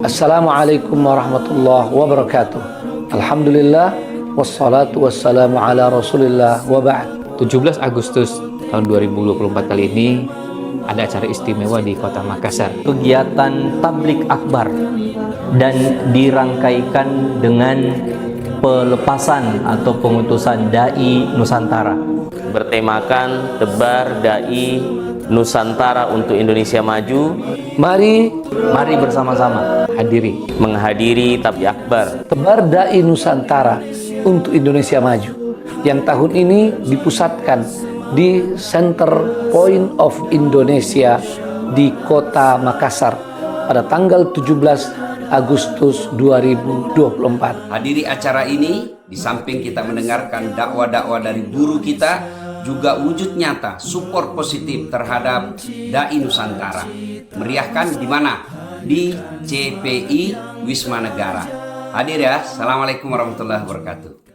Assalamualaikum warahmatullahi wabarakatuh. Alhamdulillah wassalatu wassalamu ala Rasulillah wa ba'd. 17 Agustus tahun 2024 kali ini ada acara istimewa di Kota Makassar. Kegiatan tablik akbar dan dirangkaikan dengan pelepasan atau pengutusan dai Nusantara. Bertemakan tebar dai Nusantara untuk Indonesia Maju. Mari bersama-sama menghadiri tablik akbar tebar dai Nusantara untuk Indonesia Maju yang tahun ini dipusatkan di Center Point of Indonesia di Kota Makassar pada tanggal 17 Agustus 2024. Hadiri acara ini, di samping kita mendengarkan dakwah-dakwah dari guru kita, juga wujud nyata support positif terhadap dai Nusantara. Meriahkan di mana? Di CPI Wisma Negara. Hadir ya. Assalamualaikum warahmatullahi wabarakatuh.